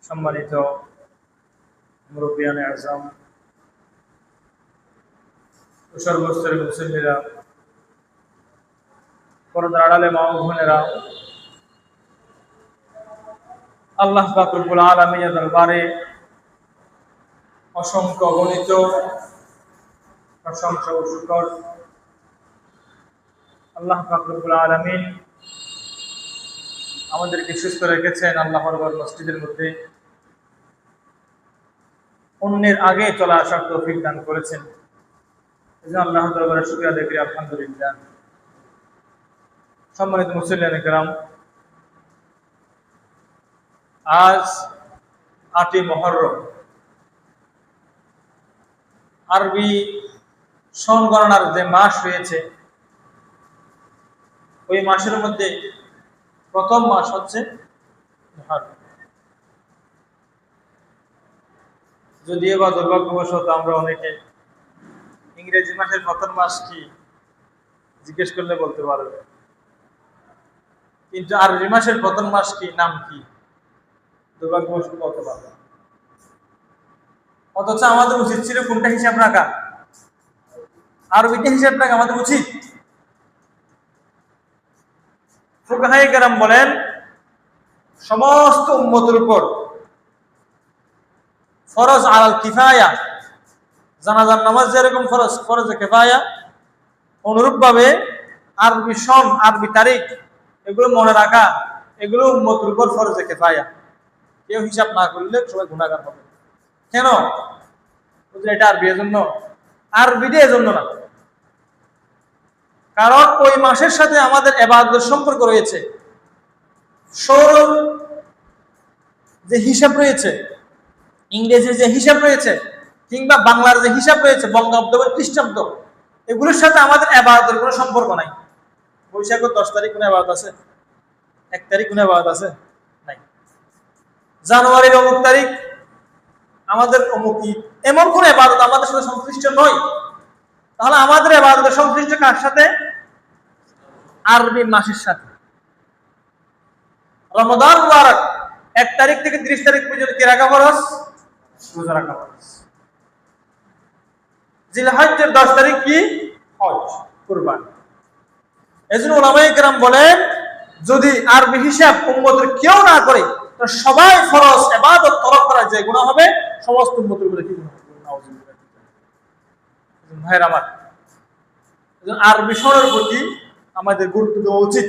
সম্মানিত মুরব্বিয়ানে আযম, সর্বস্তরের মুসলিমেরা, পর্দার আড়ালে মা ও বোনেরা, আল্লাহ পাক রব্বুল আলামিনের দরবারে অসংখ্য অগণিত প্রশংসা ও শুকর। আল্লাহ পাক রব্বুল আলামিন আমাদেরকে সুস্থ রেখেছেন, আল্লাহর ঘর মসজিদের মধ্যে অন্যের আগে চলে আসার তৌফিক দান করেছেন। এজন্য আল্লাহর দরবারে শুকরিয়া আদায় করি, আলহামদুলিল্লাহ। সম্মানিত মুসলিয়ানে কেরাম, আজ ৮ই মুহররম, আরবি সন গণনার যে মাস রয়েছে ওই মাসের মধ্যে প্রথম মাস হচ্ছে মুহররম। যদিও বা দুর্ভাগ্যবশত আমরা অনেকে ইংরেজি মাসের প্রথম মাস কি জিজ্ঞেস করলে বলতে পারবে, কিন্তু আরবি মাসের প্রথম মাস কি, নাম কি, দুর্ভাগ্যবশত বলতে পারবে। অথচ আমাদের উচিত ছিল কোনটা হিসাব রাখা, আরবিতে হিসাব রাখা আমাদের উচিত। ফুকাহায়ে কেরাম বলেন, সমস্ত উম্মতের উপর ফরজ আলাল কিফায়া, জানাজার নামাজ যেরকম ফরজ, ফরজে কিফায়া, অনুরূপভাবে আরবি সন, আরবি তারিখ এগুলো মনে রাখা, এগুলো উম্মতের উপর ফরজে কিফায়া। কেউ হিসাব না করলে সবাই গুনাহগার হবে। কেন? এটা আরবি এজন্য, আরবিতে এজন্য না, কারণ ওই মাসের সাথে আমাদের ইবাদতের সম্পর্ক রয়েছে। সৌর যে হিসাব রয়েছে, ইংরেজির যে হিসাব রয়েছে, কিংবা বাংলার যে হিসাব রয়েছে, বঙ্গাব্দ বা খ্রিস্টাব্দ, এগুলোর সাথে আমাদের ইবাদতের কোনো সম্পর্ক নাই। বৈশাখের 10 তারিখ কোনো ইবাদত আছে? 1 তারিখ কোনো ইবাদত আছে? নাই। জানুয়ারির অমুক তারিখ আমাদের অমুক ঈদ, এমন কোন ইবাদত আমাদের সাথে সংশ্লিষ্ট নয়। তাহলে আমাদের ইবাদতের সংশ্লিষ্ট কার সাথে? আরবি মাসের সাথে। রমাদান মুবারক 1 তারিখ থেকে 30 তারিখ পর্যন্ত কি রাখা ফরজ? রোজা রাখা ফরজ। জিলহজ্জের 10 তারিখ কি? হজ, কুরবানি। এজন্য উলামায়ে কেরাম বলেন, যদি আরবি হিসাব উম্মতের কেউ না করে, তো সবাই ফরজ ইবাদত তরক করা যে গুনাহ হবে, সমস্ত উম্মতের উপরে কি গুনাহ হবে? নাউযুবিল্লাহ। ভাইরা আমার, আরবি সনের প্রতি আমাদের গুরুত্ব দেওয়া উচিত,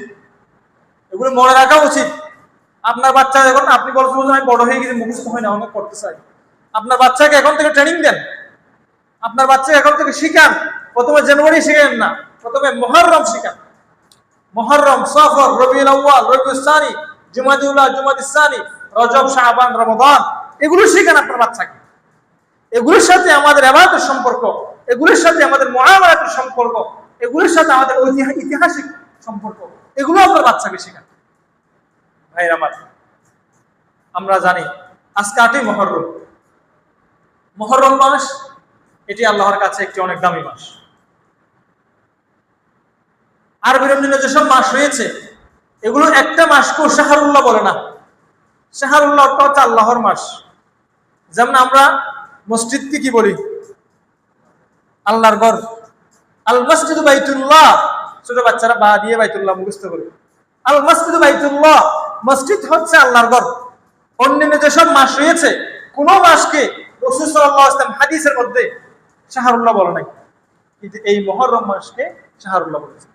এগুলো মনে রাখা উচিত। আপনার বাচ্চা যখন, আপনি বলছেন আমি বড় হয়ে গেছি, মুখস্থ হয় না, অনেক করতে চাই, আপনার বাচ্চাকে এখন থেকে ট্রেনিং দেন, আপনার বাচ্চাকে এখন থেকে শিখান। প্রথমে জানুয়ারি শিখান না, প্রথমে মুহররম শিখান। মুহররম, সফর, রবিউল আউয়াল, রবিউল সানি, জুমাদুল আউয়াল, জুমাদুল সানি, রজব, শাবান, রমাদান, এগুলো শিখান আপনার বাচ্চাকে। এগুলোর সাথে আমাদের ইবাদতের সম্পর্ক, এগুলোর সাথে আমাদের মুআমালাতের সম্পর্ক, এগুলোর সাথে আমাদের ঐতিহাসিক সম্পর্ক, এগুলো আপনার বাচ্চাকে শেখান। ভাইরা আমার, আমরা জানি আজকে 8ই মুহররম। মুহররম মাস এটি আল্লাহর কাছে একটি অনেক দামি মাস। আরবি রমজানের যেসব মাস রয়েছে, এগুলো একটা মাসকেও শাহরুল্লাহ বলে না। শাহরুল্লাহ অর্থ হচ্ছে আল্লাহর মাস। যেমন আমরা মসজিদকে কি বলি? আল্লাহর ঘর। আল মসজিদু বাইতুল্লাহ, ছোট বাচ্চারা বা দিয়ে বাইতুল্লাহ মুখস্থ করে। আল মসজিদু বাইতুল্লাহ, মসজিদ হচ্ছে আল্লাহর ঘর। অন্যান্য যেসব মাস রয়েছে, কোন মাসকে রাসূল সাল্লাল্লাহু আলাইহি ওয়াসাল্লাম হাদিসের মধ্যে শাহরুল্লাহ বলে নাই, কিন্তু এই মুহররম মাসকে শাহরুল্লাহ বলেছে।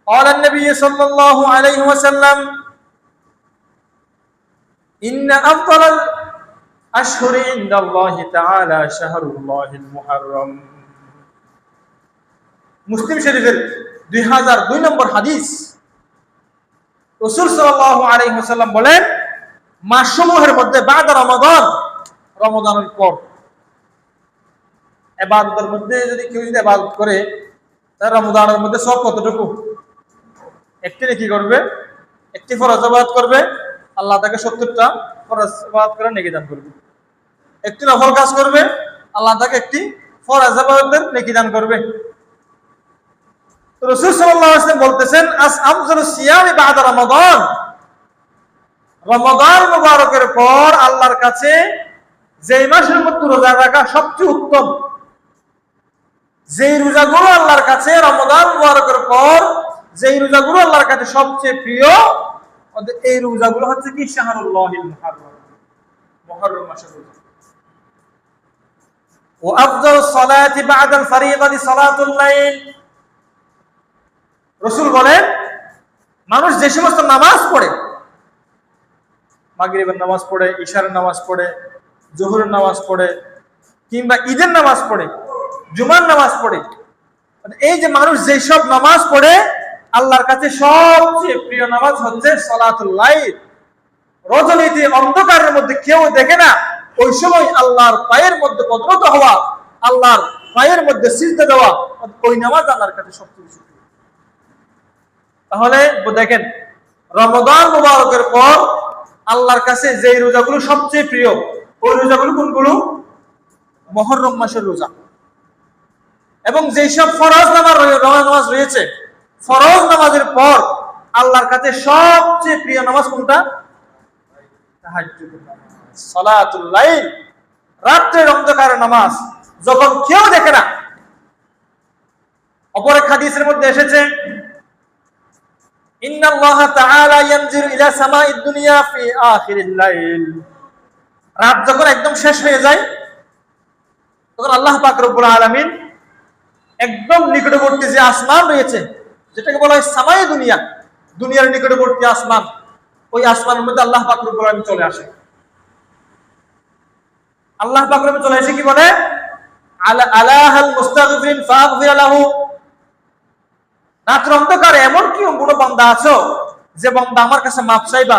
قال النبي صلى الله عليه وسلم إن أفضل الأشهر عند الله تعالى شهر الله المحرم। মুসলিম শরীফের 2002 নম্বর হাদিস। রাসূল সাল্লাল্লাহু আলাইহি ওয়াসাল্লাম বলেন, মাসসমূহের মধ্যে বাদা রমাদান, রমাদানের পর ইবাদতের মধ্যে যদি কেউ ইবাদত করে, তার রমাদানের মধ্যে সব কতটুকু? একটি নেকি করবে, একটি ফরজ ইবাদত করবে, আল্লাহ তাকে 70টা ফরজ ইবাদত করে নেকি দান করবে। একটি নফল কাজ করবে, আল্লাহ তাকে একটি ফরজ ইবাদতের নেকি দান করবে। রাসূল সাল্লাল্লাহু আলাইহি ওয়াসাল্লাম বলতেছেন, আস আমজালুস সিয়ামি বাদা রমাদান, রমাদান মুবারকের পর আল্লাহর কাছে যেই মাসের মধ্যে রোজা রাখা সবচেয়ে উত্তম, যেই রোজাগুলো আল্লাহর কাছে রমাদান মুবারকের পর যেই রোজাগুলো আল্লাহর কাছে সবচেয়ে প্রিয়, এই রোজাগুলো হচ্ছে কি শাহরুল্লাহিল মুহাররম, মুহররম মাসের রোজা। ওয়া আফদালুস সালাতি বাদাল ফরিদাতি সালাতুল লাইল। রাসূল বলেন, মানুষ যে সমস্ত নামাজ পড়ে, মাগরিবের নামাজ পড়ে, ইশারের নামাজ পড়ে, জোহরের নামাজ পড়ে, কিংবা ঈদের নামাজ পড়ে, জুমার নামাজ পড়ে, এই যে মানুষ যে সব নামাজ পড়ে, আল্লাহর কাছে সবচেয়ে প্রিয় নামাজ হচ্ছে সালাতুল লাইল। রজনীতে অন্ধকারের মধ্যে কেউ দেখে না, ওই সময় আল্লাহর পায়ের মধ্যে অবনত হওয়া, আল্লাহর পায়ের মধ্যে সিজদা দেওয়া, ওই নামাজ আল্লাহর কাছে সবচেয়ে প্রিয়। তাহলে দেখেন, রমাদান মুবারকের পর আল্লাহর কাছে যে রোজাগুলো সবচেয়ে প্রিয়, ওই রোজাগুলো কোনগুলো? মুহররম মাসের রোজা। এবং যেসব ফরজ নামাজ রয়েছে, ফরজ নামাজের পর আল্লাহর কাছে সবচেয়ে প্রিয় নামাজ কোনটা? তাহাজ্জুদের নামাজ, সালাতুল লাইল, রাতের অন্ধকারের নামাজ, যখন কেউ দেখে না। অপর এক হাদিসের মধ্যে এসেছে, ইন্নাল্লাহা তাআলা ইয়ানজিলু ইলা সামাঈদ দুনিয়া ফি আখিরিল লাইল। রাত যখন একদম শেষ হয়ে যায়, তখন আল্লাহ পাক রব্বুল আলামিন একদম নিকটবর্তী যে আসমান রয়েছে, যেটাকে বলা হয় সামায়ে দুনিয়া, দুনিয়ার নিকটবর্তী আসমান, ওই আসমানের মধ্যে আল্লাহ পাক রব্বুল আলামিন চলে আসে। আল্লাহ পাক রব্বুল চলে এসে কি বলে? আলাহাল মুস্তাগফিরিন ফাগফির লাহু। রাতের অন্ধকারে এমন কি কোনো বান্দা আছো যে বান্দা আমার কাছে মাফ চাইবা,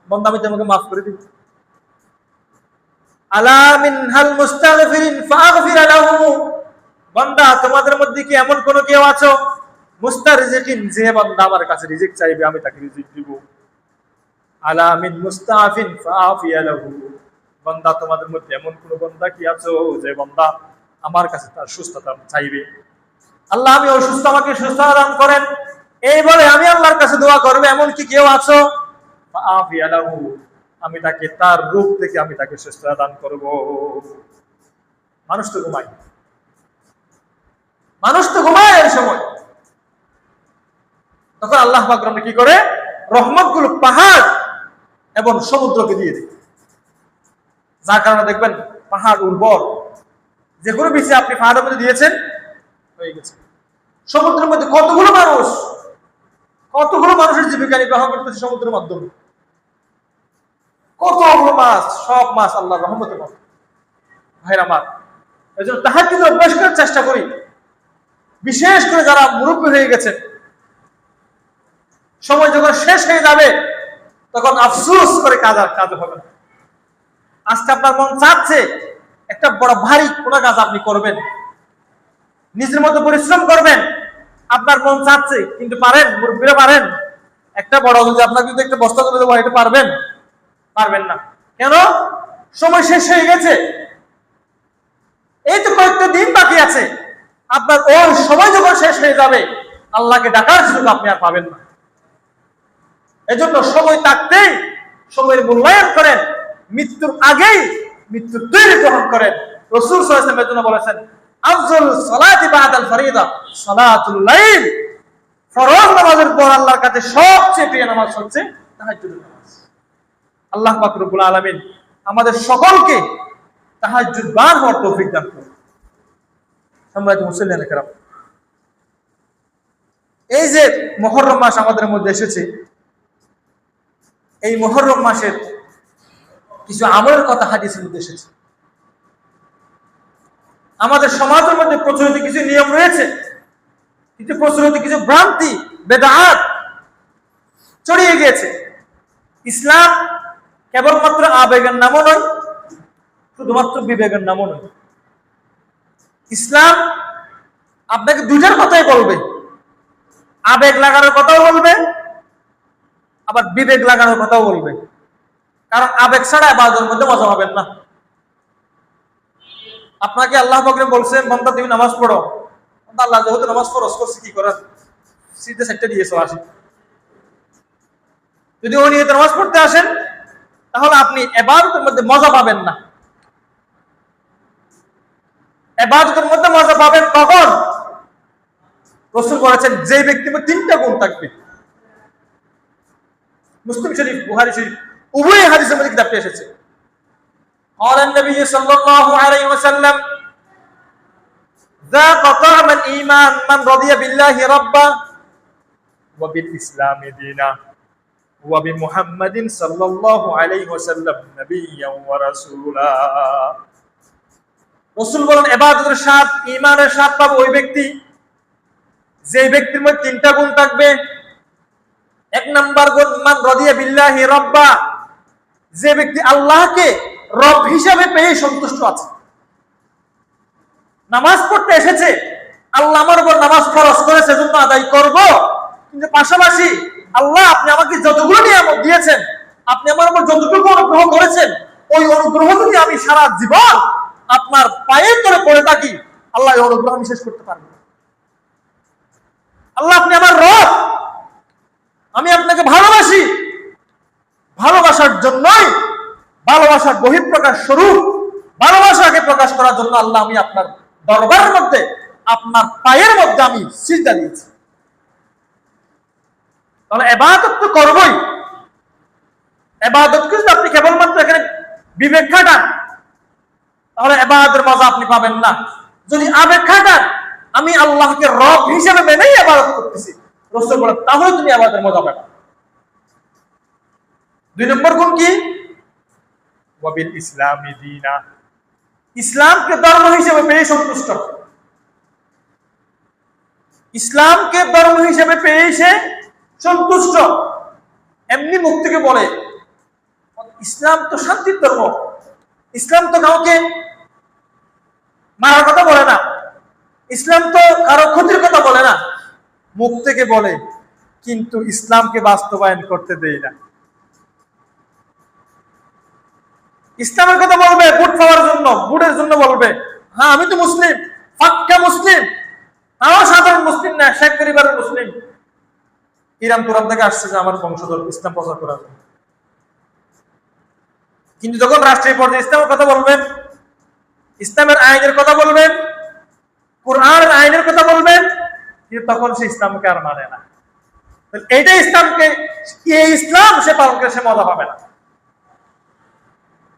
বান্দা আমি তোমাকে মাফ করে দিব। আলা মিনহাল মুস্তাগফিরিন ফাগফির লাহু। বান্দা তোমাদের মধ্যে কি এমন কোন কেউ আছো মুস্তারজিকিন, যে বান্দা আমার কাছে রিজিক চাইবে আমি তাকে রিজিক দিব। আলা মিন মুস্তাফিন ফাআফিয়া লাহু। বান্দা তোমাদের মধ্যে এমন কোন বান্দা কি আছো যে বান্দা আমার কাছে তার সুস্থতা চাইবে, আল্লাহ আমি অসুস্থ, আমাকে সুস্থতা দান করেন, এই বলে আমি আল্লাহর কাছে দোয়া করবে, এমন কি কেউ আছো? ফাআফিয়া লাহু, আমি তাকে তার রোগ থেকে আমি তাকে সুস্থতা দান করব। মানুষ তো ঘুমায়, মানুষ তো ঘুমায় এই সময়, তখন আল্লাহ পাক কি করে? রহমতগুলো পাহাড় এবং সমুদ্রকে দিয়ে দেয়, যার কারণে দেখবেন পাহাড় উর্বর। যেগুলো বেশি আপনি পাহাড়ের মধ্যে দিয়েছেন হয়ে গেছে। সমুদ্রের মধ্যে কতগুলো মানুষের জীবিকা নির্বাহ করতেছে সমুদ্রের মাধ্যমে, কতগুলো মাছ, সব মাছ আল্লাহর রহমতের মাধ্যমে। ভাইরা আমার, এই জন্য তাহাজ্জুদ অভ্যাস করার চেষ্টা করি, বিশেষ করে যারা মুরব্বী হয়ে গেছে। সময় যখন শেষ হয়ে যাবে তখন আফসোস করে কাজ হবে না। আজকে আপনার মন চাচ্ছে একটা বড় ভারী কোনো কাজ আপনি করবেন, নিজের মতো পরিশ্রম করবেন, আপনার মন চাচ্ছে, কিন্তু পারেন? মুরব্বীরা পারেন? একটা বড় যদি আপনাকে যদি একটা বস্তা তুলে দেবো, এটা পারবেন না। কেন? সময় শেষ হয়ে গেছে, এই তো কয়েকটা দিন বাকি আছে। আপনার ওই সময় যখন শেষ হয়ে যাবে, আল্লাহকে ডাকার সুযোগ আপনি আর পাবেন না। এজন্য সময় থাকতেই সময়ের মূল্যায়ন করেন, মৃত্যুর আগেই মৃত্যুর তৈরি গ্রহণ করেন। রাসূল সাল্লাল্লাহু আলাইহি ওয়াসাল্লাম বলেছেন, আফজালুস সালাতি বাদাল ফরিদা সালাতুল লাইল। ফরজ নামাজের পর আল্লাহর কাছে সবচেয়ে প্রিয় নামাজ হচ্ছে তাহাজ্জুদের নামাজ। আল্লাহ পাক রব্বুল আলামিন আমাদের সকলকে তাহাজ্জুদবান হওয়ার তৌফিক দান করুন। সম্মানিত মুসল্লিয়ানে কেরাম, এই যে মুহররম মাস আমাদের মধ্যে এসেছে, এই মুহররম মাসের কিছু আমলের কথা হাদিসের মধ্যে এসেছে। আমাদের সমাজের মধ্যে প্রচলিত কিছু নিয়ম রয়েছে, কিছু প্রচলিত কিছু ভ্রান্তি বেদাত ছড়িয়ে গিয়েছে। ইসলাম কেবলমাত্র আবেগের নামও নয়, শুধুমাত্র বিবেকের নামও নয়। ইসলাম আপনাকে দুইটার কথাই বলবে, আবেগ লাগানোর কথাও বলবে, আবার বিবেক লাগানোর কথাও বলবে। কারণ আবেগ ছাড়া ইবাদতের মধ্যে মজা পাবেন না। আপনাকে আল্লাহ পাক বলছেন, বান্দা তুমি নামাজ পড়ো, আল্লাহ যেহেতু নামাজ ফরজ করছে, কি করার, সিধে সাইডটা দিয়েছো আসি। যদি ও নিয়ে নামাজ পড়তে আসেন, তাহলে আপনি ইবাদতের মধ্যে মজা পাবেন না। ইবাদতের মধ্যে মজা পাবেন কখন? রাসূল বলেছেন যে ব্যক্তির মধ্যে তিনটা গুণ থাকবে। মুসলিম শরীফ, বুখারী শরীফ উভয় হাদিসের মধ্যে কিতাবটি এসেছে। قال النبي صلى الله عليه وسلم ذاق طعم الإيمان من رضي بالله ربا وبالإسلام دينا وبمحمد صلى الله عليه وسلم نبيا ورسولا। রাসূল বলেন ইবাদতের স্বাদ, ঈমানের স্বাদ পাবে ওই ব্যক্তি যে ব্যক্তির মধ্যে তিনটা গুণ থাকবে। এক নাম্বার গুণ মান রাদিয়া বিল্লাহি রাব্বা, যে ব্যক্তি আল্লাহকে রব হিসাবে পেয়ে সন্তুষ্ট আছে। নামাজ পড়তে এসেছে, আল্লাহ আমার উপর নামাজ ফরজ করেছে সেজন্য আদায় করব, কিন্তু পাশাপাশি আল্লাহ আপনি আমাকে যতগুলো নিয়ামত দিয়েছেন, আপনি আমার উপর যতটুকু অনুগ্রহ করেছেন, ওই অনুগ্রহ যদি আমি সারা জীবন আপনার পায়ের তলে পড়ে থাকি, আল্লাহ এই অনুগ্রহ আমি শেষ করতে পারবো না। আল্লাহ আপনি আমার রব, আমি আপনাকে ভালোবাসি, ভালোবাসার জন্যই ভালোবাসার বহিঃপ্রকাশ স্বরূপ ভালোবাসাকে প্রকাশ করার জন্য আল্লাহ আমি আপনার দরবারের মধ্যে আপনার পায়ের মধ্যে আমি সিজদা দিয়েছি। তাহলে ইবাদত তো করবই। ইবাদতকে যদি আপনি কেবলমাত্র এখানে বিবেক খাটান, তাহলে ইবাদতের মজা আপনি পাবেন না। যদি আবেগ খাটান, আমি আল্লাহকে রব হিসেবে মেনেই ইবাদত করতেছি, রাসূল বলেন তাহলে তুমি ইবাদতের মজা পাবে। দুই নম্বর গুণ কি? ওয়াবিল ইসলামি দীনা, ইসলামকে ধর্ম হিসেবে পেয়ে সন্তুষ্ট। ইসলামকে ধর্ম হিসেবে পেয়ে সে সন্তুষ্ট। এমনি মুখ থেকে বলে ইসলাম তো শান্তির ধর্ম, ইসলাম তো কাউকে মারার কথা বলে না, ইসলাম তো কারো ক্ষতির কথা বলে না, মুখ থেকে বলে কিন্তু ইসলামকে বাস্তবায়ন করতে দেয় না। ইসলামের কথা বলবে ভোট পাওয়ার জন্য, ভোটের জন্য বলবে, হ্যাঁ আমি তো মুসলিম, পাক্কা মুসলিম, তাও সাধারণ মুসলিম না, শেখ পরিবারের মুসলিম, ইরান তুরান থেকে আসছে যে আমার বংশধর, ইসলাম প্রচার করার জন্য। কিন্তু যখন রাষ্ট্রীয় পর্যায়ে ইসলামের কথা বলবেন, ইসলামের আইনের কথা বলবেন, কোরআনের আইনের কথা বলবেন, কিন্তু তখন সে ইসলামকে আর মানে না। এইটা ইসলামকে, এই ইসলাম সে পালন করে সে মজা পাবে না।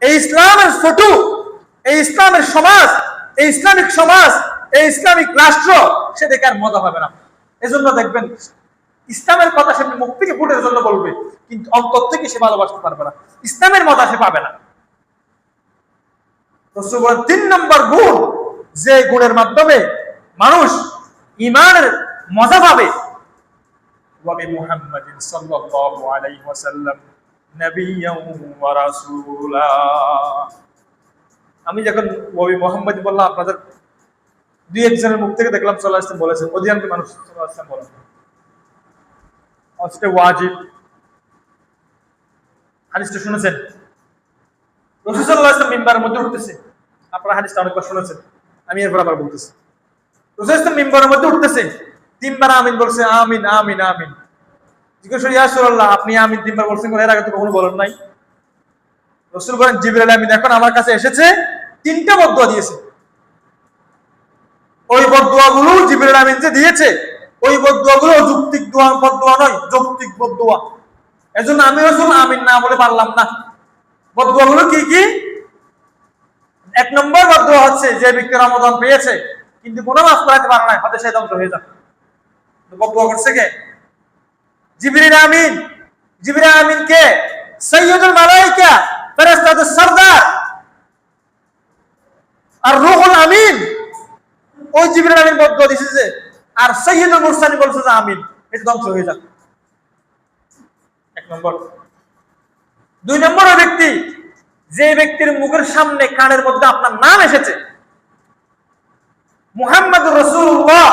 এই ইসলামের ফটো, এই ইসলামের সমাজ, এই ইসলামিক সমাজ, এই ইসলামিক রাষ্ট্র সে দেখে আর মজা পাবে না। এজন্য দেখবেন ইসলামের কথা সে মুখ থেকে ভোটের জন্য বলবে, কিন্তু অন্তর থেকে সে ভালোবাসতে পারবে না, ইসলামের মজা সে পাবে না। রাসূল বলেন ৩ নম্বর গুণ, যে গুণের মাধ্যমে মানুষ ঈমানের মজা পাবে, ওয়া বি মুহাম্মাদিন সাল্লাল্লাহু আলাইহি ওয়াসাল্লাম নবিয়্যান ওয়া রাসূলা। আমি যখন ওয়া বি মুহাম্মাদ বললাম, আপনাদের দুই একজনের মুখ থেকে দেখলাম সাল্লাল্লাহু আলাইহি ওয়াসাল্লাম বলেছেন, অধিকাংশ মানুষ সাল্লাল্লাহু আলাইহি ওয়াসাল্লাম বলেন আজকে ওয়াজিব। হাদিসটা শুনেছেন? রাসূল সাল্লাল্লাহু আলাইহি ওয়াসাল্লাম মিম্বারের মধ্যে উঠতেছে, আপনারা হাদিসটা অনেকবার শুনেছেন, আমি এরপর আবার বলতেছি। রাসূল সাল্লাল্লাহু আলাইহি ওয়াসাল্লাম মিম্বারের মধ্যে উঠতেছে, 3 বার আমিন বলছে, আমিন আমিন আমিন। জিজ্ঞেস করি ইয়া রাসূলুল্লাহ, আপনি আমিন 3 বার বলছেন, এর আগে তো কখনো বলেন নাই। রাসূল বলেন জিবরাইল আমিন এখন আমার কাছে এসেছে, 3টা বদদুয়া দিয়েছে। ওই বদদুয়াগুলো জিবরাইল আমিন যে দিয়েছে, ওই বদদুয়াগুলো যৌক্তিক বদদুয়া নয়, যৌক্তিক বদদুয়া। এজন্য আমি রাসূল আমিন না বলে পারলাম না। বদদুয়াগুলো কি কি? 1 নম্বর বদদুয়া হচ্ছে যে ব্যক্তি রমাদান পেয়েছে কিন্তু গুনাহ মাফ করাতে পারে না, হয়তো সে ধ্বংস হয়ে যাবে। বদদুয়া করছে কে? জিবরিল আমিন। জিবরিল আমিন কে? সাইয়্যিদুল মালায়েকা, ফেরেশতাদের সরদার। আর রূহুল আমিন, ওই জিবরিল আমিন বদদুয়া দিয়েছে, আর সাইয়্যিদুল মুরসালিন বলছে যে আমিন, এটা ধ্বংস হয়ে যাবে। 1 নম্বর। 2 নম্বর ব্যক্তি, যে ব্যক্তির মুখের সামনে কানের মধ্যে আপনার নাম এসেছে, মুহাম্মাদুর রাসূলুল্লাহ,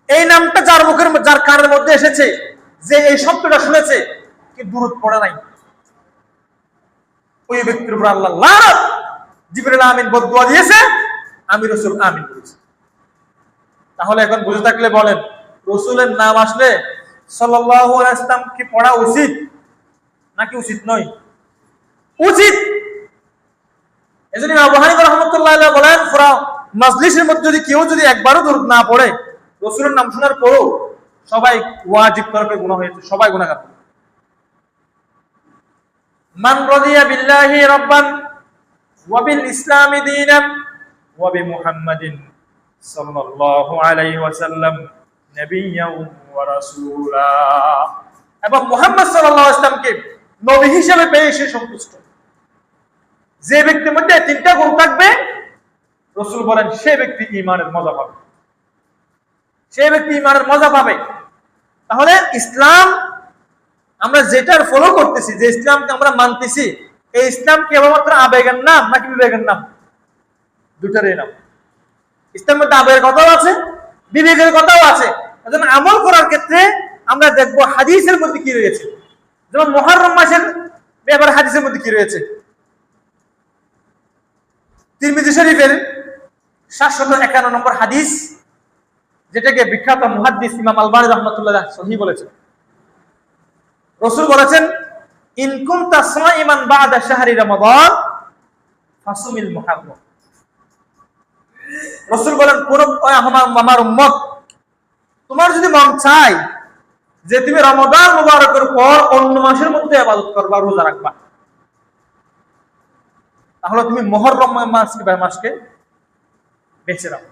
এই নামটা যার মুখের, যার কানের মধ্যে এসেছে, যে এই শব্দটা শুনেছে কি দুরূদ পড়ে নাই, ওই ব্যক্তির উপর আল্লাহ লানত। জিবরিল আমিন বদদুয়া দিয়েছে, আমি রাসূল আমিন বলেছি। তাহলে এখন বুঝে থাকলে বলেন, রাসূলের নাম আসলে সাল্লাল্লাহু আলাইহি ওয়াসাল্লাম কি পড়া উচিত নাকি উচিত নয়? উচিত। এজন্য আবু হানিফা রাহমাতুল্লাহ আলাইহি বলেন, পুরা মাজলিসের মধ্যে যদি কেউ যদি একবারও দরুদ না পড়ে, রাসূলের নাম শোনার পরও সবাই ওয়াজিব তরফে গুনাহ হয়েছে, সবাই গুনাহগার। মান রাদিয়া বিল্লাহি রাব্বান ওয়া বিল ইসলামি দীনান ওয়া বি মুহাম্মাদিন সাল্লাল্লাহু আলাইহি ওয়াসাল্লাম নবিয়্যান ওয়া রাসূলা, এবং মুহাম্মদ সাল্লাল্লাহু আলাইহি ওয়াসাল্লামকে নবী হিসেবে পেয়ে সে সন্তুষ্ট। যে ব্যক্তির মধ্যে তিনটা গুণ থাকবে, রাসূল বলেন সে ব্যক্তি ঈমানের মজা পাবে, সে ব্যক্তি ঈমানের মজা পাবে। তাহলে ইসলাম আমরা যেটার ফলো করতেছি, যে ইসলামকে আমরা মানতেছি, এই ইসলাম কেবলমাত্র আবেগের নাম নাকি বিবেকের নাম? দুটারই নাম। ইসলামের মধ্যে আবেগের কথাও আছে, বিবেকের কথাও আছে। এজন্য আমল করার ক্ষেত্রে আমরা দেখব হাদিসের মধ্যে কি রয়েছে। যেমন মুহররম মাসের ব্যাপারে হাদিসের মধ্যে কি রয়েছে? তিরমিজি শরীফের 751 নম্বর হাদিস, যেটাকে বিখ্যাত মুহাদ্দিস ইমাম আলবানী রাহমাতুল্লাহ সহিহ বলেছেন। রাসূল বলেছেন, ইন কুনতা সাইমান বাদা শাহরি রমাদান ফাসুমিল মুহররম। রাসূল বলেন, কোন আমার উম্মত, তোমার যদি মন চায় যে তুমি রমাদান মুবারকের পর অন্য মাসের মধ্যে ইবাদত করবা, রোজা রাখবা, তাহলে তুমি মুহররম মাসকে বেছে নাও।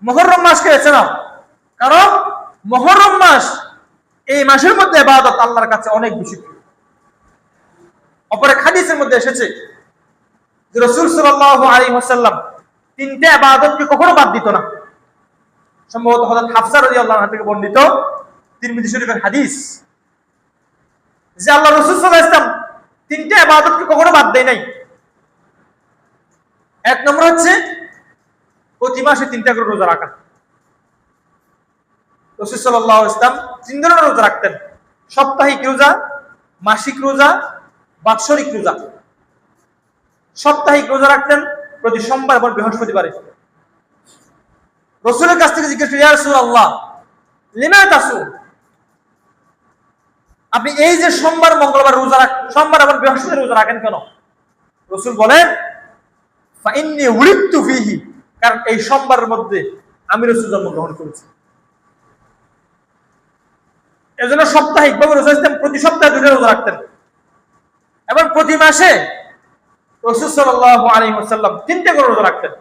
মুহররম মাসকে বেছে নাও, কারণ মুহররম মাস এই মাসের মধ্যে ইবাদত আল্লাহর কাছে অনেক বেশি প্রিয়। অপর এক হাদিসের মধ্যে এসেছে যে রাসূল সাল্লাল্লাহু আলাইহি ওয়াসাল্লাম তিনটা ইবাদতকে কখনো বাদ দিত না। সম্ভবত হযরত হাফসা রাদিয়াল্লাহু আনহা থেকে বর্ণিত তিরমিজি শরীফের হাদিস, যে আল্লাহর রাসূল সাল্লাল্লাহু আলাইহি ওয়াসাল্লাম তিনটা ইবাদতকে কখনো বাদ দেয় নাই। এক নম্বর হচ্ছে প্রতি মাসে 3টা করে রোজা রাখা। রাসূল সাল্লাল্লাহু আলাইহি ওয়াসাল্লাম 3 ধরনের রোজা রাখতেন: সাপ্তাহিক রোজা, মাসিক রোজা, বাৎসরিক রোজা। সাপ্তাহিক রোজা রাখতেন প্রতি সোমবার এবং বৃহস্পতিবারে। রাসূলের কাছ থেকে জিজ্ঞেস করেন, ইয়া রাসূলুল্লাহ লিমা তাসুম, আপনি এই যে সোমবার মঙ্গলবার রোজা সোমবার এবং বৃহস্পতিবার রোজা রাখেন কেন? রাসূল বলেন, ফা ইন্নী উলিদতু ফীহি, কারণ এই সোমবারের মধ্যে আমি রাসূল জন্মগ্রহণ করেছি। এজন্য সাপ্তাহিক ভাবে রোজা রাখতেন, প্রতি সপ্তাহে 2টা রোজা রাখতেন, এবং প্রতি মাসে রাসূল সাল্লাল্লাহু আলাইহি ওয়াসাল্লাম 3টা করে রোজা রাখতেন: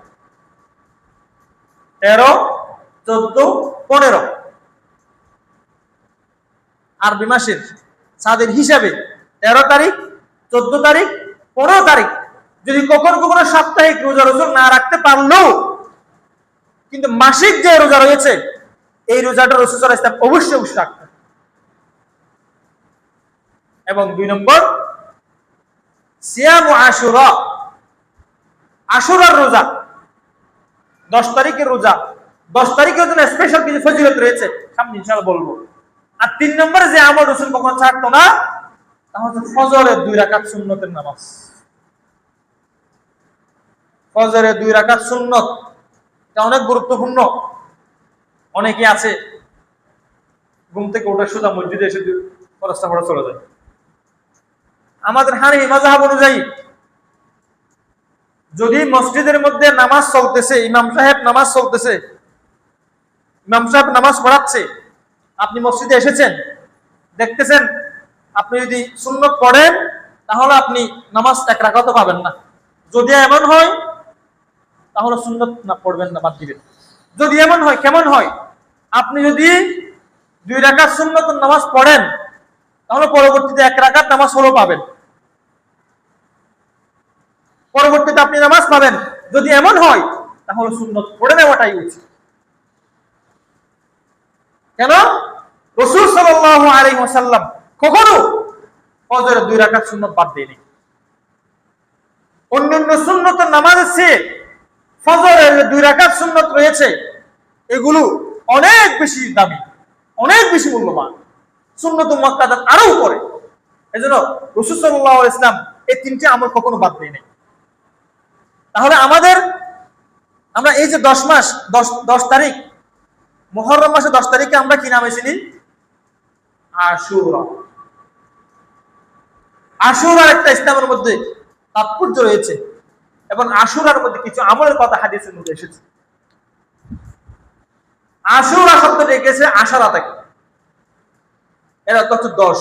13, 14, 15। আরবি মাসের চাঁদের হিসাবে 13 তারিখ, 14 তারিখ, 15 তারিখ যদি কখনো সাপ্তাহিক রোজা রাসূল না রাখতে পারলেও, কিন্তু মাসিক যে রোজা রয়েছে এই রোজাটা রাসূল সাল্লাল্লাহু আলাইহি ওয়াসাল্লাম অবশ্যই রাখতেন। এবং 2 নম্বর সিয়ামু আশুরা, আশুরার রোজা, 10 তারিখের রোজা। 10 তারিখের জন্য স্পেশাল কিছু ফজিলত রয়েছে, সামনে ইনশাআল্লাহ বলবো। আর 3 নম্বরে যে আমল রাসূল কখনো ছাড়তো না, তা হচ্ছে ফজরের 2 রাকাত সুন্নতের নামাজ। ফজরের 2 রাকাত সুন্নত, এটা অনেক গুরুত্বপূর্ণ। অনেকে আছে ঘুম থেকে উঠে সোজা মসজিদে এসে ফরজটা পড়া চলে যায়। আমাদের হানাফি মাযহাব অনুযায়ী যদি মসজিদের মধ্যে নামাজ চলতেছে, ইমাম সাহেব নামাজ চলতেছে, ইমাম সাহেব নামাজ পড়াচ্ছে, আপনি মসজিদে এসেছেন, দেখতেছেন, আপনি যদি সুন্নত পড়েন তাহলে আপনি নামাজ 1 রাকাতও পাবেন না। যদি এমন হয় তাহলে সুন্নত না পড়বেন না, বাদ দিবেন। যদি এমন হয়, কেমন হয়? আপনি যদি 2 রাকাত সুন্নতের নামাজ পড়েন তাহলে পরবর্তীতে 1 রাকাত নামাজ হলেও পাবেন, পরবর্তীতে আপনি নামাজ পাবেন। যদি এমন হয় তাহলে সুন্নত পড়ে নেওয়াটাই উচিত। কেন? রাসূল সাল্লাল্লাহু আলাইহি ওয়াসাল্লাম কখনো ফজরের 2 রাকাত সুন্নত বাদ দেয়নি। অন্যান্য সুন্নতের নামাজের চেয়ে ফজরের 2 রাকাত সুন্নত রয়েছে, এগুলো অনেক বেশি দামি, অনেক বেশি মূল্যবান, সুন্নত মুআক্কাদাত আরো উপরে। এজন্য রাসূল সাল্লাল্লাহু আলাইহি ওয়াসাল্লাম এই 3টি আমল কখনো বাদ দেয়নি। তাহলে আমরা এই যে 10 তারিখ মুহররম মাসে 10 তারিখে আমরা কি নামে চিনি? আশুরা। আশুরার একটা ইসলামের মধ্যে তাৎপর্য রয়েছে এবং আশুরার মধ্যে কিছু আমলের কথা হাদিসের মধ্যে এসেছে। আশুরা শব্দটা এসেছে আশারা থেকে, এর অর্থ হচ্ছে 10।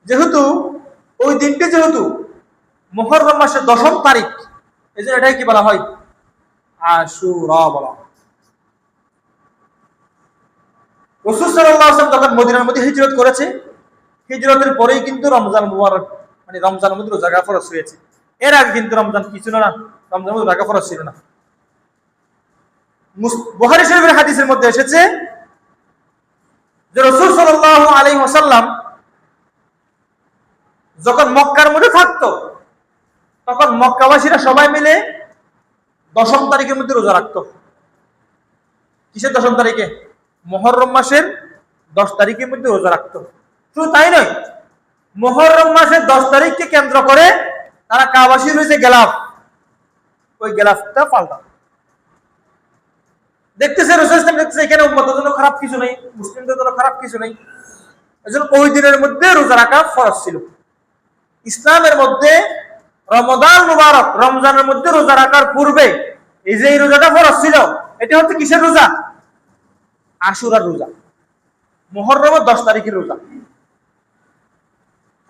যেহেতু ওই দিনটি যেহেতু মুহররম মাসের 10ম তারিখ, এই জন্য এটাই কি বলা হয়? আশুরা বলা হয়। রাসূল সাল্লাল্লাহু আলাইহি ওয়াসাল্লাম যখন মদিনার মধ্যে হিজরত করেছে, হিজরতের পরেই কিন্তু রমজান মুবারক, মানে রমজানের মধ্যে রোজা রাখা ফরজ হয়েছে। এর আগে কিন্তু রমজান কি ছিল না, রমজানের মধ্যে রাখা ফরজ ছিল না। বুখারী শরীফের হাদিসের মধ্যে এসেছে যে রাসূল সাল্লাল্লাহু আলাইহি ওয়াসাল্লাম যখন মক্কার মধ্যে থাকতো, তখন মক্কাবাসীরা সবাই মিলে 10ম তারিখের মধ্যে রোজা রাখতো। কিসের 10ম তারিখে? মুহররম মাসের 10 তারিখের মধ্যে রোজা রাখতো। শুধু তাই নয়, মুহররম মাসের 10 তারিখকে কেন্দ্র করে তারা কাবাসী রয়েছে গেলাফ, ওই গেলাফটা পাল্টা দেখতেছে। রাসূল সাল্লাল্লাহু আলাইহি ওয়াসাল্লাম দেখতেছে এখানে উম্মতের জন্য খারাপ কিছু নেই, মুসলিমদের জন্য খারাপ কিছু নেই, এজন্য ওই দিনের মধ্যে রোজা রাখা ফরজ ছিল। ইসলামের মধ্যে রমাদান মুবারক, রমজানের মধ্যে রোজা রাখার পূর্বে এই যে রোজাটা ফরজ ছিল, এটা হচ্ছে কিসের রোজা? আশুরার রোজা, মুহররমের 10 তারিখের রোজা।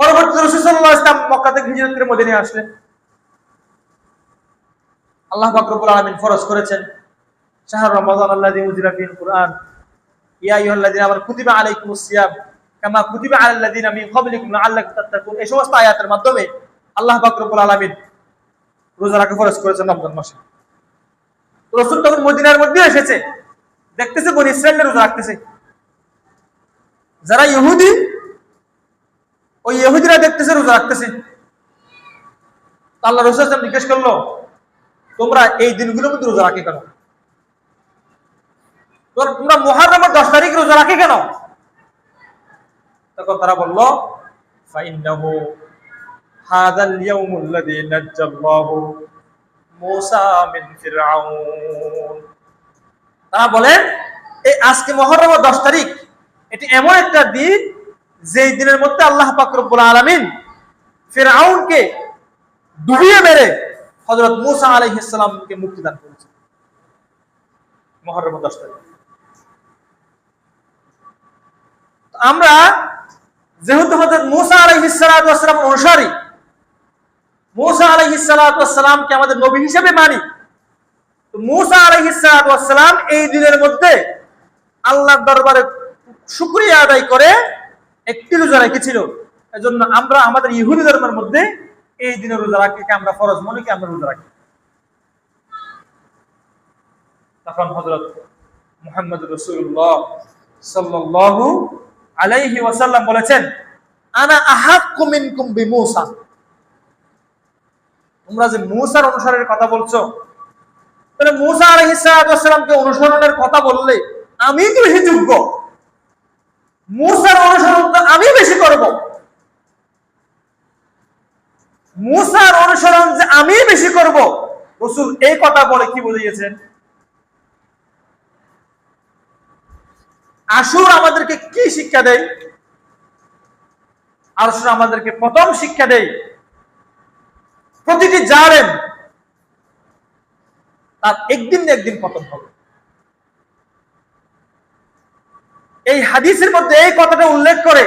পরবর্তীতে রাসূল সাল্লাল্লাহু আলাইহি ওয়াসাল্লাম মক্কা থেকে হিজরত করে মদিনায় আসলেন। আল্লাহ পাক রব্বুল আলামিন ফরজ করেছেন শাহর রমাদান আল্লাযী উনজিলা ফীহিল কুরআন ইয়া আইয়ুহাল্লাযীনা আমানু কুতিবা আলাইকুমুস সিয়াম কামা কুতিবা আলাল্লাযীনা মিন ক্বাবলিকুম লাআল্লাকুম তাত্তাকুন। এই সমস্ত আয়াতের মাধ্যমে আল্লাহ পাক রব্বুল আলামিন রোজা রাখা ফরজ করেছেন রমজান মাসে। রাসূল তখন মদিনার মধ্যে এসেছে, দেখতেছে বনি ইসরাঈলের রোজা রাখতেছে। যারা ইহুদি, ওই ইহুদিরা দেখতেছে রোজা রাখতেছে। আল্লাহ রাসূল সাল্লাল্লাহু আলাইহি ওয়াসাল্লাম জিজ্ঞেস করলো, তোমরা এই দিনগুলোর মধ্যে রোজা রাখি কেন? তোমরা মুহররমের 10 তারিখ রোজা রাখি কেন? তখন তারা বলল, ফাইন্নাহু হাযাল ইয়াউমুল্লাযী নাজ্জাল্লাহু মূসা মিন ফিরআউন। তারা বলেন, এই আজকে মুহররমের 10 তারিখ, এটি এমন একটা দিন যেই দিনের মধ্যে আল্লাহ পাক রব্বুল আলামিন ফিরআউনকে ডুবিয়ে মেরে হযরত মূসা আলাইহিস সালামকে মুক্তি দান করেছেন। মুহররমের 10 তারিখ। আমরা যেহেতু হযরত মূসা আলাইহিস সালাম অনুসারী, মূসা আলাইহিস সালামকে আমাদের নবী হিসেবে মানি, তো মূসা আলাইহিস সালাম এই দিনের মধ্যে আল্লাহর দরবারে শুকরিয়া আদায় করে একটি রোজা রেখেছিল। এজন্য আমরা আমাদের ইহুদি ধর্মের মধ্যে এই দিনের রোজা রাখিকে আমরা ফরজ মনে করি, আমরা রোজা রাখি। তখন হযরত মুহাম্মদ রাসূলুল্লাহ সাল্লাল্লাহু আলাইহি ওয়াসাল্লাম বলেছেন, আনা আহাক্কু মিনকুম বিমূসা। তোমরা যে মূসার অনুসরণের কথা বলছো, তাহলে মূসা আলাইহিস সালামকে অনুসরণের কথা বললে আমি তো বেশি যোগ্য, মূসার অনুসরণ তো আমি বেশি করব। মূসার অনুসরণ যে আমি বেশি করব, রাসূল এই কথা বলে কি বুঝিয়েছেন? আশুরা আমাদেরকে কি শিক্ষা দেয়? আশুরা আমাদেরকে প্রথম শিক্ষা দেয়, প্রতিটি জালেম তার একদিন না একদিন পতন হবে। এই হাদিসের মধ্যে এই কথাটা উল্লেখ করে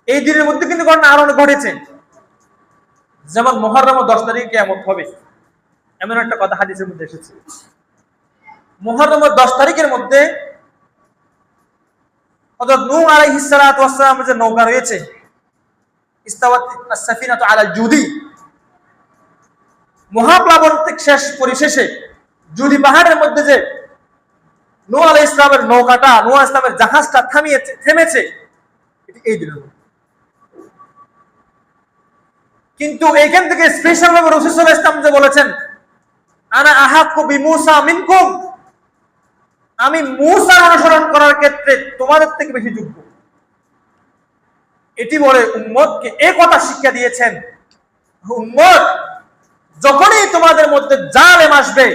এই দিনের মধ্যে কিন্তু ঘটনা আরো ঘটেছে। যেমন মুহররমের 10 তারিখে কিয়ামত হবে, এমন একটা কথা হাদিসের মধ্যে এসেছে। মুহররমের 10 তারিখের মধ্যে হযরত নূহ আলাইহিস সালাতু ওয়াস সালামের যে নৌকা রয়েছে, ইস্তাওয়াত আস-সাফিনাতু আলা জুদি, মহাপ্লাবন শেষ পরিশেষে জুদি পাহাড়ের মধ্যে যে নূহ আলাইহিস সালামের নৌকাটা, নূহ আলাইহিস সালামের জাহাজটা থেমেছে, এটি এই দিনের মধ্যে। কিন্তু এইখান থেকে স্পেশাল ভাবে রাসূল সাল্লাল্লাহু আলাইহি ওয়াসাল্লাম যে বলেছেন, আনা আহাক্কু বিমূসা মিনকুম, আমি মূসার অনুসরণ করার ক্ষেত্রে তোমাদের থেকে বেশি যোগ্য। এটি বলে উম্মতকে এই কথা শিক্ষা দিয়েছেন, উম্মত যখনই তোমাদের মধ্যে জালেম আসবে,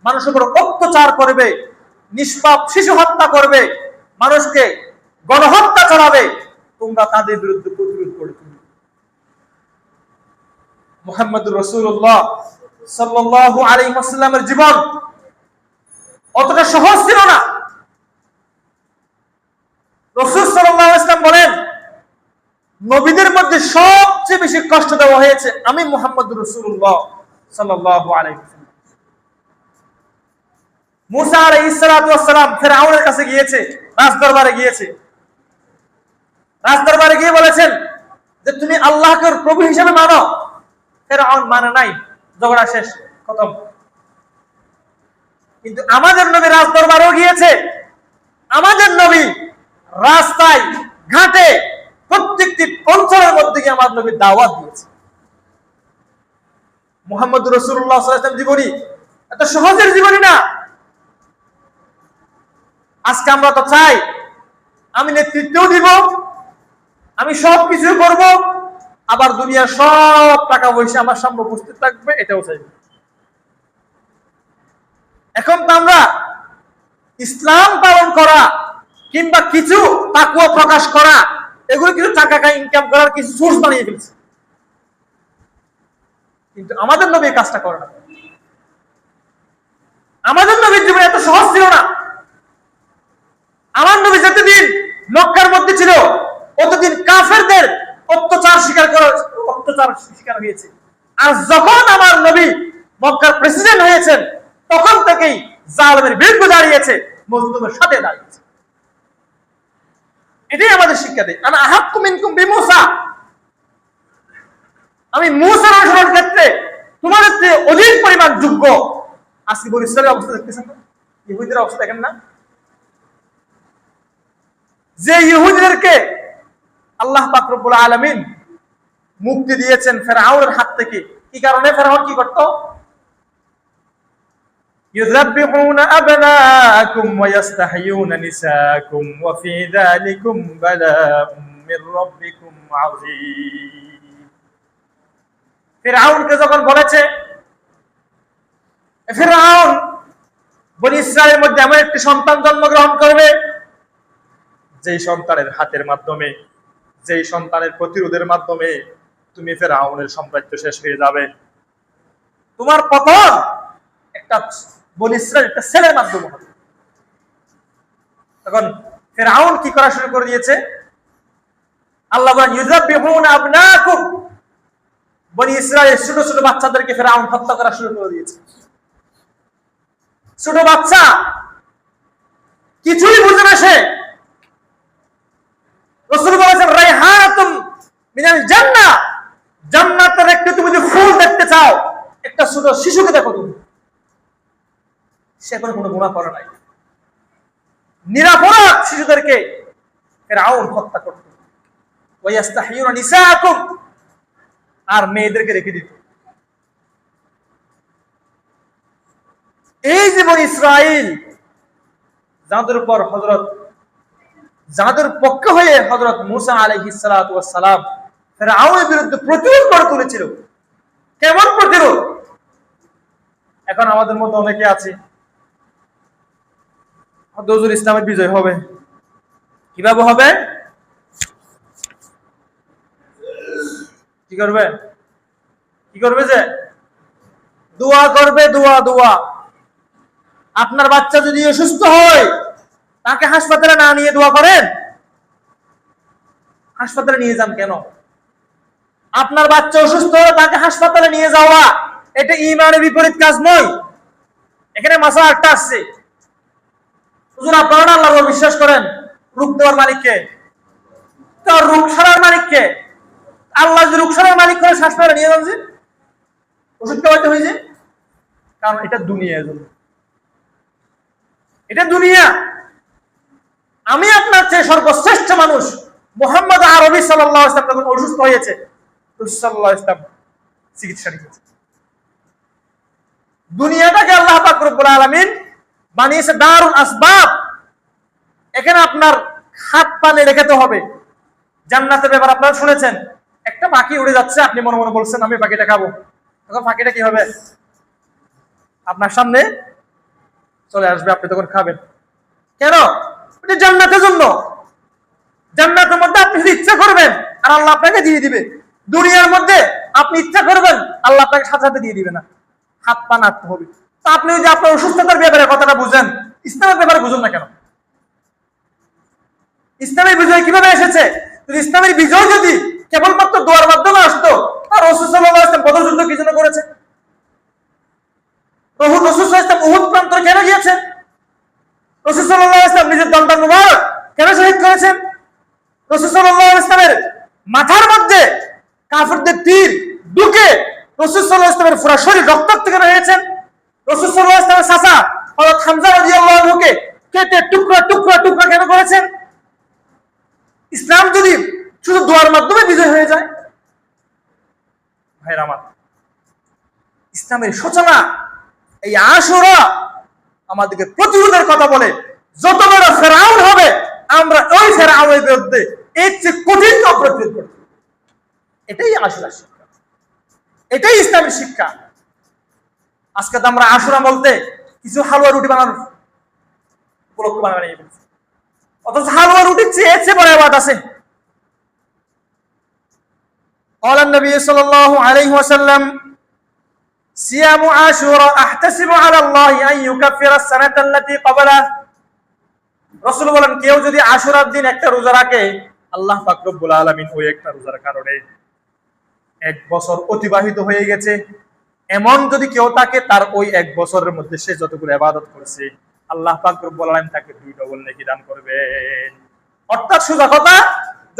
মানুষের উপর অত্যাচার করবে, নিষ্পাপ শিশু হত্যা করবে, মানুষকে গণহত্যা চালাবে, তোমরা তাদের বিরুদ্ধে প্রতিরোধ করবে। মুহাম্মদুর রাসূলুল্লাহ সাল্লাল্লাহু আলাইহি ওয়াসাল্লামের জীবন অতটা সহজ ছিল না। রাসূল সাল্লাল্লাহু আলাইহি ওয়াসাল্লাম বলেন, নবীদের মধ্যে সবচেয়ে বেশি কষ্ট দেওয়া হয়েছে আমি মুহাম্মদুর রাসূলুল্লাহ সাল্লাল্লাহু আলাইহি ওয়াসাল্লাম। মুসা আলাইহিস সালাতু ওয়াস সালাম ফিরআউনের কাছে গিয়েছে, রাজদরবারে গিয়েছে। রাজদরবারে গিয়ে বলেছেন যে তুমি আল্লাহকে প্রভু হিসেবে মানো। ফিরআউন মানে নাই, ঝগড়া শেষ, খতম। কিন্তু আমাদের নবী রাজদরবারেও গিয়েছে, আমাদের নবী রাস্তায় ঘাটে প্রত্যেকটি অঞ্চলের মধ্যে গিয়ে আমার নবী দাওয়াত দিয়েছে। মুহাম্মদুর রাসূলুল্লাহ সাল্লাল্লাহু আলাইহি ওয়াসাল্লাম জীবনী এত সহজের জীবনী না। আজকে আমরা তো চাই আমি নেতৃত্বও দিব, আমি সব কিছু করব, আবার দুনিয়ার সব টাকা পয়সা আমার সামনে উপস্থিত থাকবে, এটাও চাই। এখন তো আমরা ইসলাম পালন করা কিংবা কিছু তাকওয়া প্রকাশ করা, এগুলো কিছু টাকা ইনকাম করার কিছু সোর্স বানিয়ে ফেলছে। কিন্তু আমাদের নবী এই কাজটা করে না। আমাদের নবীর জীবন এত সহজ ছিল না। আমার নবী যতদিন মক্কার মধ্যে ছিল ততদিন কাফেরদের অত্যাচার শিকার হয়েছে। আর যখন আমার নবী মক্কার প্রেসিডেন্ট হয়েছেন তখন থেকেই জালেমের বিরুদ্ধে দাঁড়িয়েছে, মজলুমের সাথে দাঁড়িয়েছে। এটাই আমাদের শিক্ষা দেয়। আনা আহাক্কু মিনকুম বিমূসা, আমি মূসার অনুসরণ ক্ষেত্রে তোমাদের চেয়ে অধিক পরিমাণ যোগ্য। আজকে বনি ইসরাইলের অবস্থা দেখতেছেন না, ইহুদিদের অবস্থা দেখেন না। যে ইহুদিদেরকে আল্লাহ পাক রব্বুল আলামিন মুক্তি দিয়েছেন ফিরআউনের হাত থেকে, কি কারণে? ফিরআউন কি করত? ইউযাব্বিহুনা আবনাআকুম ওয়া ইস্তাহয়ুনা নিসাআকুম ওয়া ফি যালিকুম বালাউম মির রাব্বিকুম আযীম। ফিরআউনকে যখন বলেছে, ফিরআউন বনি ইসরাইলের মধ্যে এমন একটি সন্তান জন্মগ্রহণ করবে যেই সন্তানের হাতের মাধ্যমে, যেই সন্তানের প্রতিরোধের মাধ্যমে তুমি ফিরআউনের সাম্রাজ্য শেষ হয়ে যাবে। তোমার পতন একটা বনি ইসরাইল একটা ছেলের মাধ্যমে হবে। তখন ফিরআউন কি করা শুরু করে দিয়েছে? আল্লাহ বলেন ইউযাব্বিহুনা আবনাআকুম, বনি ইসরাইলের ছোট ছোট বাচ্চাদেরকে ফিরআউন হত্যা করা শুরু করে দিয়েছে। ছোট বাচ্চা কিছুই বুঝে না সে। রাসূল বলেছেন রাইহাতুম মিনাল জান্নাহ, জান্নাতের একটা তুমি যদি ফুল দেখতে চাও, একটা ছোট শিশুকে দেখো তুমি। সে কোনো গুনাহ করে নাই। নিরাপরাধ শিশুদেরকে ফিরআউন হত্যা করত। ওয়া ইস্তাহয়ুনা নিসাআকুম, আর মেয়েদেরকে রেখে দিত। এই যে বনি ইসরাইল যাদের উপর যাদের পক্ষে হয়ে হযরত মুসা আলাইহিস সালাতু ওয়াস সালাম ফিরআউনের বিরুদ্ধে প্রতিরোধ করে তুলেছিল। কেমন প্রতিরোধ? এখন আমাদের মধ্যে অনেকে আছে হুজুর ইসলামের বিজয় হবে, কিভাবে হবে? কি করবে? যে দোয়া করবে, দোয়া। আপনার বাচ্চা যদি অসুস্থ হয় তাকে হাসপাতালে না নিয়ে দোয়া করেন? হাসপাতালে নিয়ে যান কেন? আপনার বাচ্চা অসুস্থ হলে তাকে হাসপাতালে নিয়ে যাওয়া এটা ঈমানের বিপরীত কাজ নয়। এখানে মাসা একটা আসছে, হুজুর আপনারা না আল্লাহর বিশ্বাস করেন, রোগ দেওয়ার মালিককে, তার রোগ সারার মালিককে। আল্লাহ যদি রোগ সারার মালিক করে হাসপাতালে নিয়ে যান, যে ওষুধ খাওয়াইতে হয়েছে, কারণ এটা দুনিয়ার জন্য, এটা দুনিয়া। আমি আপনার চেয়ে সর্বশ্রেষ্ঠ মানুষ মুহাম্মদ আরবি সাল্লাল্লাহু আলাইহি ওয়াসাল্লাম যখন অসুস্থ হয়েছে, রাসূল সাল্লাল্লাহু আলাইহি ওয়াসাল্লাম চিকিৎসা নিয়েছে। দুনিয়াটাকে আল্লাহ পাক রব্বুল আলামিন বানিয়েছে দারুল আসবাব। এখানে আপনার হাত পালে রেখেতে হবে। জান্নাতের ব্যাপার আপনারা শুনেছেন, একটা পাখি উড়ে যাচ্ছে, আপনি মনে মনে বলছেন আমি পাখিটা খাবো, তখন পাখিটা কি হবে? আপনার সামনে চলে আসবে, আপনি তখন খাবেন। কেন? এটা জান্নাতের জন্য। জান্নাতের মধ্যে আপনি ইচ্ছা করবেন আর আল্লাহ আপনাকে দিয়ে দিবে। দুনিয়ার মধ্যে আপনি ইচ্ছা করবেন, আল্লাহ আপনাকে সাথে সাথে দিয়ে দিবে না, হাত পা নাড়তে হবে। তো আপনি যদি আপনার অসুস্থতার ব্যাপারে কথাটা বুঝেন, ইসলামের ব্যাপারে বুঝুন না কেন? ইসলামের বিজয় কিভাবে এসেছে? ইসলামের বিজয় যদি কেবলমাত্র দোয়ার মাধ্যমে আসতো, আর রাসূল সাল্লাল্লাহু আলাইহি ওয়াসাল্লাম বদর যুদ্ধ কি জন্য করেছে? রাসূল সাল্লাল্লাহু আলাইহি ওয়াসাল্লাম উহুদ প্রান্তরে কেন গিয়েছেন? রাসূল সাল্লাল্লাহু আলাইহি ওয়াসাল্লাম নিজের দণ্ডান মুবারক কেন শহীদ করেছেন? রাসূল সাল্লাল্লাহু আলাইহি ওয়াসাল্লামের মাথার মধ্যে কাফিরদের তীর ঢুকে রাসূল সাল্লাল্লাহু আলাইহি ওয়াসাল্লামের পুরো শরীর রক্তাক্ত কেন হয়েছেন? রাসূল সাল্লাল্লাহু আলাইহি ওয়াসাল্লামের চাচা হযরত হামজা রাদিয়াল্লাহু আনহুকে কেটে টুকরা টুকরা টুকরা কেন করেছেন? ইসলাম যদি শুধু দোয়ার মাধ্যমে বিজয় হয়ে যায়, ভাইরা আমার, ইসলামের সূচনা এই আশুরা আমাদেরকে প্রতিরোধের কথা বলে। যত বড় ফেরাউন হবে, আমরা ওই ফেরাউনের বিরুদ্ধে এর চেয়ে কঠিন প্রতিরোধ করব। এটাই আশুরা শিক্ষা, এটাই ইসলামের শিক্ষা। আজকে তো আমরা আশুরা বলতে কিছু হালুয়া রুটি বানানোর উপলক্ষ বানাই, অথচ হালুয়া রুটির চেয়ে বড় ইবাদত আছে। قال النبي صلى الله عليه وسلم صيام عاشوراء احتسب على الله ان يكفر السنه التي قبله। রাসূল বলেন, কেউ যদি আশুরার দিন একটা রোজা রাখে, আল্লাহ পাক রব্বুল আলামিন ওই একটা রোজার কারণে এক বছর অতিবাহিত হয়ে গেছে এমন যদি কেউ থাকে, তার ওই এক বছরের মধ্যে সে যতগুলো ইবাদত করেছে, আল্লাহ পাক রব্বুল আলামিন তাকে 2 ডবল নেকি দান করবেন। অর্থাৎ সোজা কথা,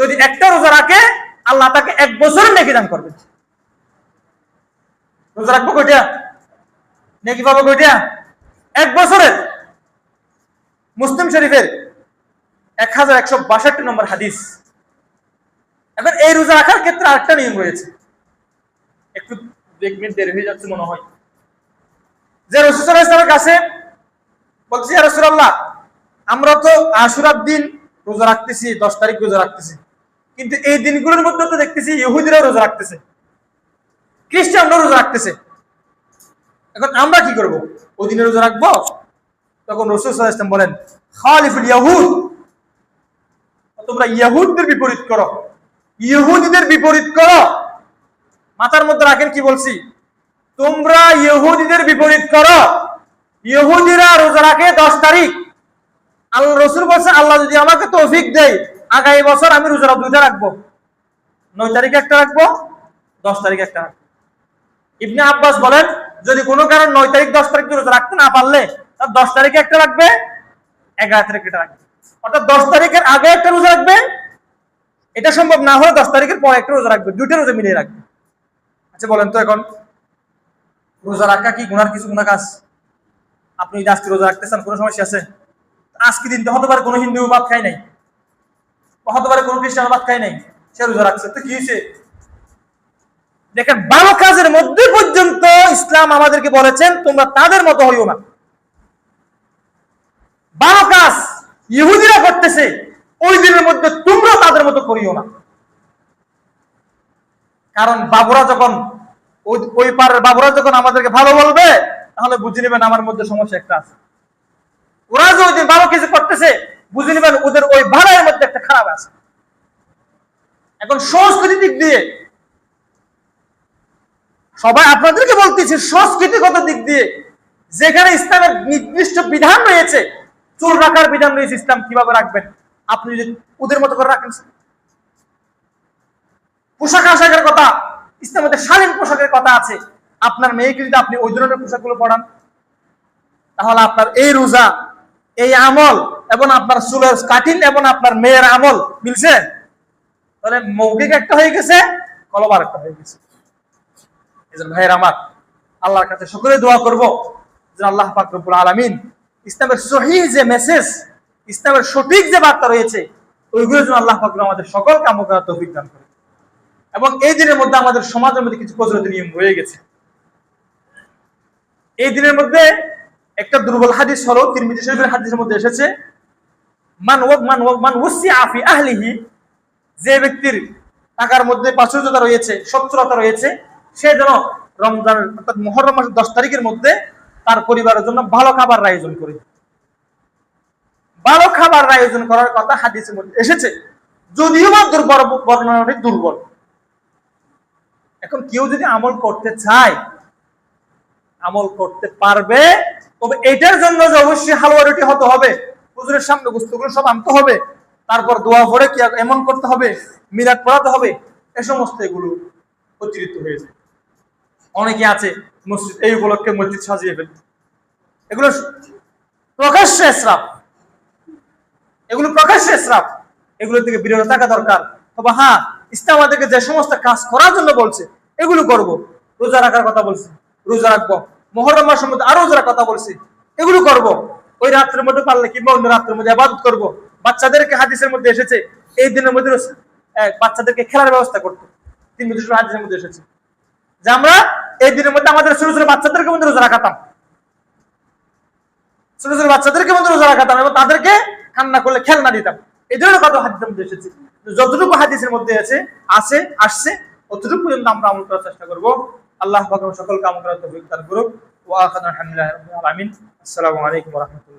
যদি একটা রোজা রাখে, আল্লাহ তাকে 1 বছরের নেকি দান করবেন। রোজা রাখবো কয়টা? নেকি পাবো কয়টা? 1 বছরের। মুসলিম শরীফের 1162 নম্বর হাদিস। এখন এই রোজা রাখার ক্ষেত্রে আরেকটা নিয়ম রয়েছে, একটু দেখবেন দেরি হয়ে যাচ্ছে মনে হয়। যে রাসূল সাল্লাল্লাহু আলাইহি ওয়াসাল্লামের কাছে বলছি, ইয়া রাসূলুল্লাহ, আমরা তো আশুরার দিন রোজা রাখতেছি, 10 তারিখ রোজা রাখতেছি, কিন্তু এই দিনগুলোর মধ্যে তো দেখতেছি ইহুদিরা রোজা রাখতেছে, খ্রিস্টানরা রোজা রাখতেছে। এখন আমরা কি করব? ওই দিনে রোজা রাখবো? তখন রাসূল সাল্লাল্লাহু আলাইহি ওয়াসাল্লাম বলেন, খালিফুল ইয়াহুদ, তোমরা ইহুদদের বিপরীত করো, ইহুদিদের বিপরীত করো। মাথার মধ্যে রাখেন কি বলছি, তোমরা ইহুদিদের বিপরীত করো। ইহুদিরা রোজা রাখে 10 তারিখ। আল্লাহ রাসূল বলেন, আল্লাহ যদি আমাকে তৌফিক দেয়, আগামী বছর আমি রোজা 2টা রাখবো, 9 তারিখে একটা রাখবো, 10 তারিখে একটা রাখবো। ইবনে আব্বাস বলেন, যদি কোনো কারণ 9 তারিখ 10 তারিখ রোজা রাখতে না পারলে, তার 10 তারিখে একটা রাখবে, 11 তারিখে একটা রাখবে। অর্থাৎ 10 তারিখের আগে একটা রোজা রাখবে, এটা সম্ভব না হলে 10 তারিখের পরে একটা রোজা রাখবে, 2টা রোজা মিলিয়ে রাখবে। আচ্ছা বলেন তো, এখন রোজা রাখা কি গুনার কিছু গুনাহ কাজ? আপনি যদি আজকে রোজা রাখতে চান, কোনো সমস্যা আছে? আজকে দিন তো হতে পারে কোনো হিন্দু ভাত খায় নাই, হতে পারে কোনো খ্রিস্টান ভাত খায় নাই, সে রোজা রাখছে, তো কি হয়েছে? দেখেন, ভালো কাজের মধ্যে পর্যন্ত ইসলাম আমাদেরকে বলেছেন তোমরা তাদের মতো হইও না। ভালো কাজ ইহুদিরা করতেছে, ওই দিনের মধ্যে তোমরা তাদের মতো করিও না। কারণ বাবুরা যখন ওই পারের বাবুরা যখন আমাদেরকে ভালো বলবে, তাহলে বুঝে নেবেন আমার মধ্যে সমস্যা একটা আছে। ওরা যে ওই দিন ভালো কিছু করতেছে, বুঝে নেবেন ওদের ওই ভালোর মধ্যে একটা খারাপ আছে। এখন সংস্কৃতির দিক দিয়ে সবাই আপনাদেরকে বলতেছি, সংস্কৃতিগত দিক দিয়ে যেখানে ইসলামের নির্দিষ্ট বিধান রয়েছে, চুল রাখার বিধান রয়েছে, ইসলাম কিভাবে রাখবেন, আপনি যদি ওদের মতো করে রাখেন। পোশাক আশাকের কথা, ইসলামের শালীন পোশাকের কথা আছে। আপনার মেয়েকে যদি আপনি ওই ধরনের পোশাকগুলো পড়ান, তাহলে আপনার এই রোজা, এই আমল এবং আপনার চুলের কাটিং এবং আপনার মেয়ের আমল মিলছে? তাহলে মৌখিক একটা হয়ে গেছে, কলবার একটা হয়ে গেছে। ভাইয়ের আমার, আল্লাহর কাছে সকলে দোয়া করব যে আল্লাহ পাক রব্বুল আলামিন ইসলামের সহিহ যে মেসেজ, ইসলামের সঠিক যে বার্তা রয়েছে, ওইগুলোর জন্য আল্লাহ পাক আমাদের সকল কাম করার তৌফিক দান করে। এবং এই দিনের মধ্যে আমাদের সমাজের মধ্যে কিছু প্রচলিত নিয়ম রয়ে গেছে। এই দিনের মধ্যে একটা দুর্বল হাদিস হলো, তিরমিজি শরীফের হাদিসের মধ্যে এসেছে, মান ওয়াসিআ ফি আহলিহি, যে ব্যক্তির টাকার মধ্যে প্রাচুর্যতা রয়েছে, সচ্ছলতা রয়েছে, সে যেন রমজান অর্থাৎ মুহররম মাসের 10 তারিখের মধ্যে তার পরিবারের জন্য ভালো খাবার আয়োজন করে। ভালো খাবার আয়োজন করার কথা হাদিসের মধ্যে এসেছে, যদিও বা বর্ণনাটি দুর্বল। এখন কেউ যদি আমল করতে চায়, আমল করতে পারবে, তবে এটার জন্য যে অবশ্যই হালুয়া রুটি হতে হবে, হুজুরের সামনে বস্তুগুলো সব আনতে হবে, তারপর দোয়া পড়ে কি এমন করতে হবে, মিলাদ পড়াতে হবে, এ সমস্ত এগুলো অতিরিক্ত হয়ে যায়। অনেকে আছে মসজিদ এই উপলক্ষে মসজিদ সাজিয়ে ফেলে, এগুলো প্রকাশ্যে ইসরাফ, এগুলো প্রকাশ্যে ইসরাফ, এগুলো থেকে বিরত থাকা দরকার। তবে হ্যাঁ, ইসলাম আমাদেরকে যে সমস্ত কাজ করার জন্য বলছে এগুলো করব। রোজা রাখার কথা বলছে, রোজা রাখবো। মুহররম মাসের মধ্যে আরো রোজার কথা বলছে, এগুলো করব। ওই রাত্রের মধ্যে পারলে কিংবা অন্য রাত্রের মধ্যে ইবাদত করব। বাচ্চাদেরকে হাদিসের মধ্যে এসেছে এই দিনের মধ্যে বাচ্চাদেরকে খেলার ব্যবস্থা করতে, 3 বছর হাদিসের মধ্যে এসেছে যে আমরা এই দিনের মধ্যে আমাদের ছোট ছোট বাচ্চাদেরকে মধ্যে রোজা রাখাতাম, ছোট ছোট বাচ্চাদেরকে মধ্যে রোজা রাখাতাম এবং তাদেরকে কান্না করলে খেলনা দিতাম। এই ধরনের কথা হাদিসের মধ্যে এসেছে। যতটুকু হাদিসের মধ্যে আসছে ততটুকু পর্যন্ত আমরা আমল করার চেষ্টা করব। আল্লাহ পাক সকলকে আমল করার তৌফিক দান করুক। ওয়া আখিরু আলহামদুলিল্লাহি রাব্বিল আলামিন। আসসালামু আলাইকুম ওয়া রাহমাতুল্লাহ।